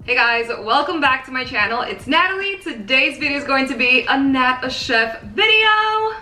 Hey guys, welcome back to my channel. It's Natalie. Today's video is going to be a NAT-A-CHEF video.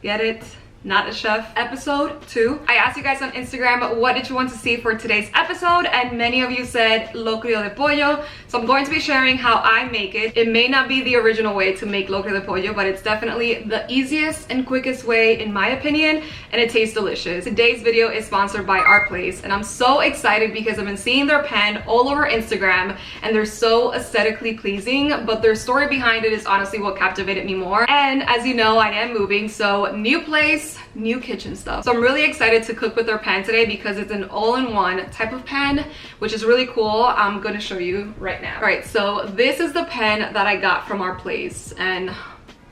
Get it? NAT-A-CHEF episode 2. I asked you guys on Instagram what did you want to see for today's episode, and many of you said Locrio De Pollo. So I'm going to be sharing how I make it. It may not be the original way to make Locrio De Pollo, but it's definitely the easiest and quickest way in my opinion, and it tastes delicious. Today's video is sponsored by our place, and I'm so excited because I've been seeing their pan all over Instagram and they're so aesthetically pleasing, but their story behind it is honestly what captivated me more. And as you know, I am moving, so new place, new kitchen stuff. So I'm really excited to cook with their pan today because it's an all-in-one type of pan, which is really cool. I'm gonna show you right now. All right, so this is the pan that I got from our place, and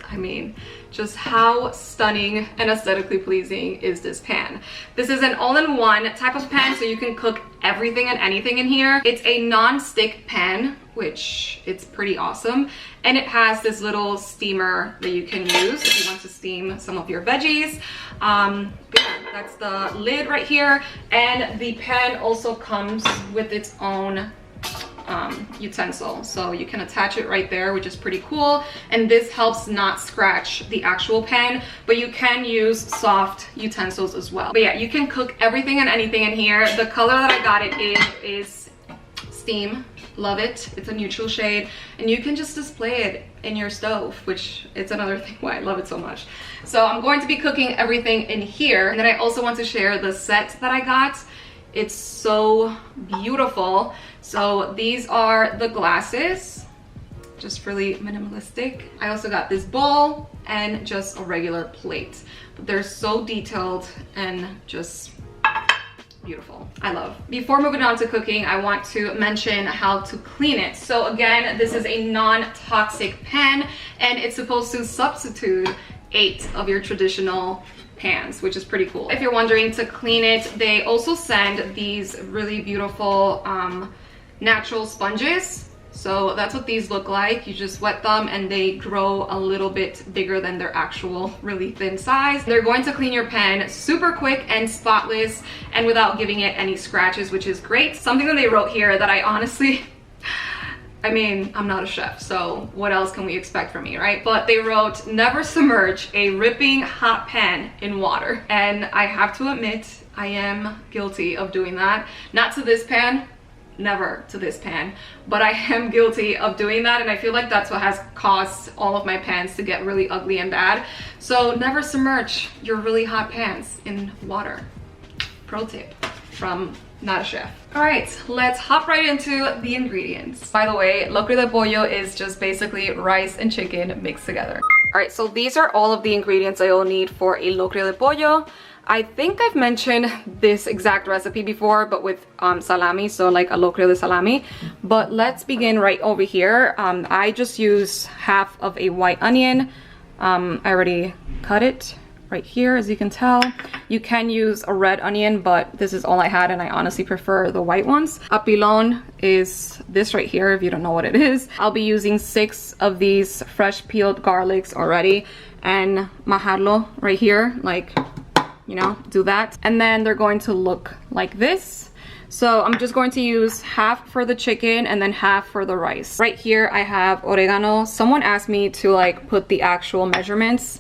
I mean, just how stunning and aesthetically pleasing is this pan. This is an all-in-one type of pan, so you can cook everything and anything in here. It's a non-stick pan, which it's pretty awesome, and it has this little steamer that you can use if you want to steam some of your veggies. That's the lid right here, and the pan also comes with its own utensil, so you can attach it right there, which is pretty cool, and this helps not scratch the actual pan, but you can use soft utensils as well. But yeah, you can cook everything and anything in here. The color that I got it in is steam. Love it. It's a neutral shade, and you can just display it in your stove, which it's another thing why I love it so much. So I'm going to be cooking everything in here, and then I also want to share the set that I got. It's so beautiful. So these are the glasses, just really minimalistic. I also got this bowl and just a regular plate, but they're so detailed and just beautiful. I love. Before moving on to cooking, I want to mention how to clean it. So again, this is a non-toxic pan, and it's supposed to substitute 8 of your traditional pans, which is pretty cool. If you're wondering to clean it, they also send these really beautiful natural sponges. So that's what these look like. You just wet them and they grow a little bit bigger than their actual really thin size. They're going to clean your pan super quick and spotless and without giving it any scratches, which is great. Something that they wrote here that I honestly, I mean, I'm not a chef, so what else can we expect from me, right? But they wrote, never submerge a ripping hot pan in water. And I have to admit, I am guilty of doing that. Not to this pan, never to this pan, but I am guilty of doing that, and I feel like that's what has caused all of my pans to get really ugly and bad. So never submerge your really hot pans in water. Pro tip from NAT-A-CHEF. All right, let's hop right into the ingredients. By the way, Locrio De Pollo is just basically rice and chicken mixed together. All right, so these are all of the ingredients I will need for a Locrio De Pollo. I think I've mentioned this exact recipe before, but with salami, so like a locrio de salami. But let's begin right over here. I just use half of a white onion. I already cut it right here, as you can tell. You can use a red onion, but this is all I had, and I honestly prefer the white ones. A pilon is this right here, if you don't know what it is. I'll be using 6 of these fresh peeled garlics already, and majarlo right here, like, you know, do that. And then they're going to look like this. So I'm just going to use half for the chicken and then half for the rice. Right here I have oregano. Someone asked me to like put the actual measurements.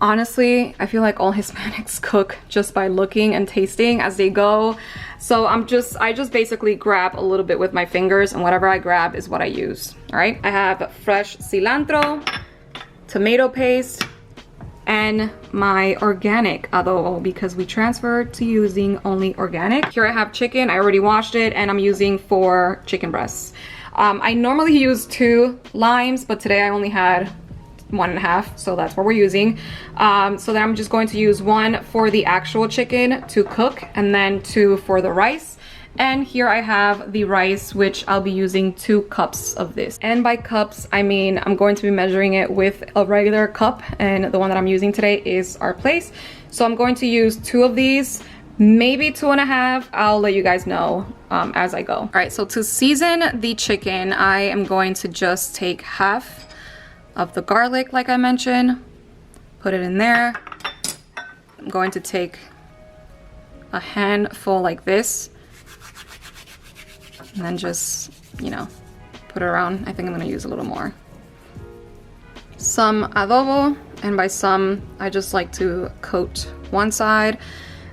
Honestly, I feel like all Hispanics cook just by looking and tasting as they go. So I just basically grab a little bit with my fingers, and whatever I grab is what I use. All right, I have fresh cilantro, tomato paste, and my organic adobo, because we transferred to using only organic. Here I have chicken. I already washed it, and I'm using 4 chicken breasts. I normally use 2 limes, but today I only had 1.5, so that's what we're using. So then I'm just going to use 1 for the actual chicken to cook, and then 2 for the rice. And here I have the rice, which I'll be using 2 cups of this. And by cups, I mean I'm going to be measuring it with a regular cup, and the one that I'm using today is our place. So I'm going to use 2 of these, maybe 2.5. I'll let you guys know as I go. All right, so to season the chicken, I am going to just take half of the garlic, like I mentioned, put it in there. I'm going to take a handful like this and then just, you know, put it around. I think I'm gonna use a little more. Some adobo, and by some, I just like to coat one side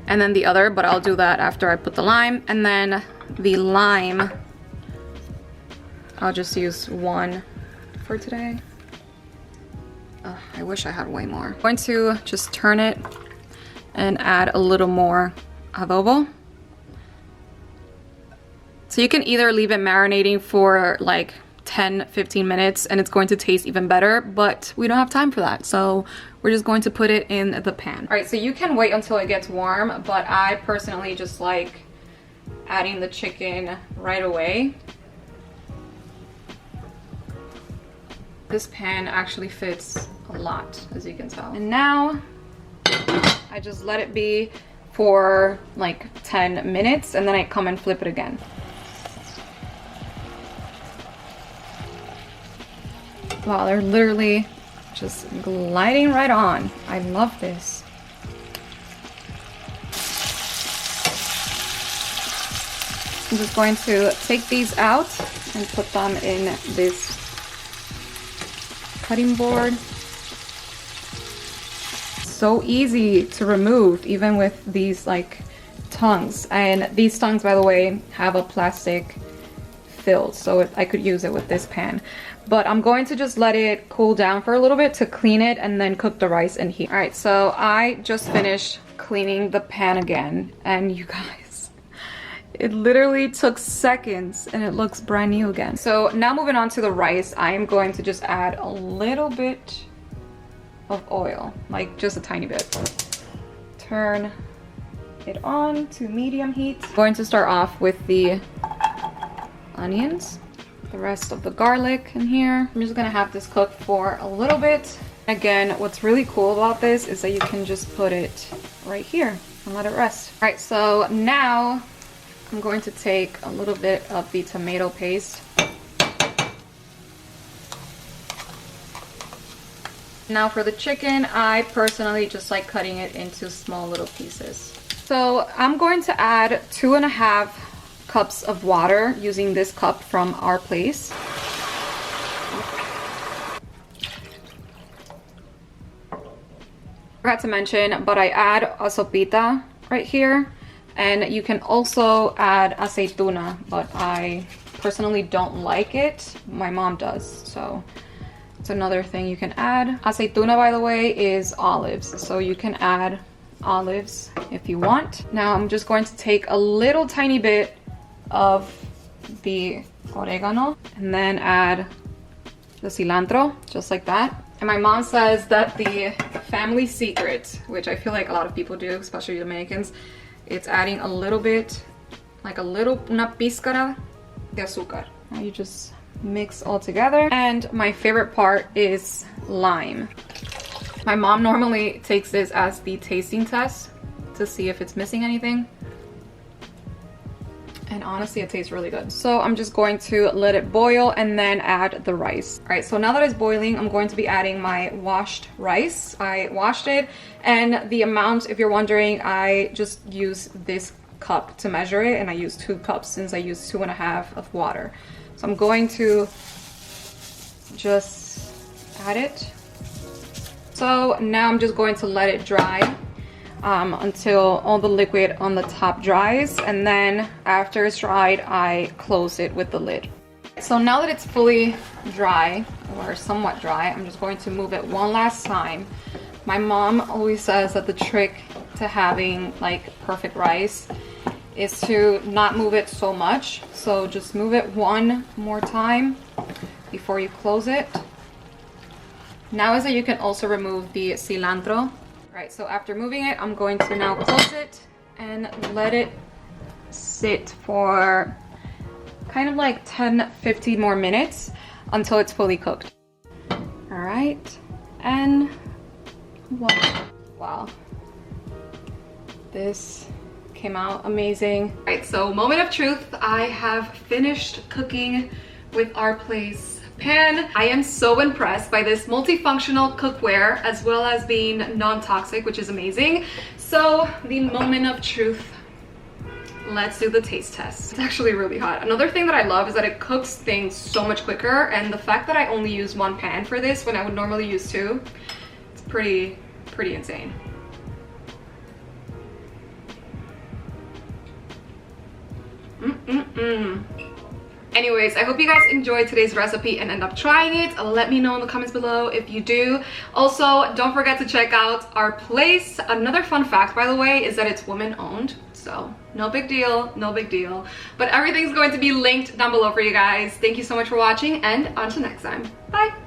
and then the other, but I'll do that after I put the lime. And then the lime, I'll just use one for today. I wish I had way more. I'm going to just turn it and add a little more adobo. So you can either leave it marinating for like 10-15 minutes and it's going to taste even better, but we don't have time for that, so we're just going to put it in the pan. All right, so you can wait until it gets warm, but I personally just like adding the chicken right away. This pan actually fits a lot, as you can tell. And now I just let it be for like 10 minutes and then I come and flip it again. Wow, they're literally just gliding right on. I love this. I'm just going to take these out and put them in this cutting board. So easy to remove, even with these like tongues. And these tongues, by the way, have a plastic fill, so I could use it with this pan. But I'm going to just let it cool down for a little bit to clean it and then cook the rice in here. All right, so I just finished cleaning the pan again, and you guys, it literally took seconds and it looks brand new again. So now moving on to the rice, I am going to just add a little bit of oil, like just a tiny bit. Turn it on to medium heat. I'm going to start off with the onions, the rest of the garlic in here. I'm just gonna have this cook for a little bit. Again, what's really cool about this is that you can just put it right here and let it rest. All right, so now I'm going to take a little bit of the tomato paste. Now for the chicken, I personally just like cutting it into small little pieces. So I'm going to add 2.5 cups of water using this cup from our place. Forgot to mention, but I add a sopita right here, and you can also add aceituna, but I personally don't like it. My mom does, so it's another thing you can add. Aceituna, by the way, is olives, so you can add olives if you want. Now I'm just going to take a little tiny bit of the oregano and then add the cilantro, just like that. And my mom says that the family secret, which I feel like a lot of people do, especially Dominicans, it's adding a little bit, like una pizcara de azúcar. Now you just mix all together. And my favorite part is lime. My mom normally takes this as the tasting test to see if it's missing anything. And honestly, it tastes really good. So I'm just going to let it boil and then add the rice. All right, so now that it's boiling, I'm going to be adding my washed rice. I washed it, and the amount, if you're wondering, I just use this cup to measure it, and I use 2 cups since I used 2.5 of water. So I'm going to just add it. So now I'm just going to let it dry until all the liquid on the top dries, and then after it's dried, I close it with the lid. So now that it's fully dry, or somewhat dry, I'm just going to move it one last time. My mom always says that the trick to having like perfect rice is to not move it so much. So just move it one more time before you close it. Now is that you can also remove the cilantro. Right, so after moving it, I'm going to now close it and let it sit for kind of like 10-15 more minutes until it's fully cooked. All right, and wow, this came out amazing. All right, so moment of truth, I have finished cooking with our place pan. I am so impressed by this multifunctional cookware, as well as being non-toxic, which is amazing. So the moment of truth let's do the taste test. It's actually really hot. Another thing that I love is that it cooks things so much quicker, and the fact that I only use one pan for this when I would normally use two, it's pretty insane. Anyways, I hope you guys enjoyed today's recipe and end up trying it. Let me know in the comments below if you do. Also, don't forget to check out our place. Another fun fact, by the way, is that it's women owned. So no big deal, no big deal. But everything's going to be linked down below for you guys. Thank you so much for watching, and until next time. Bye.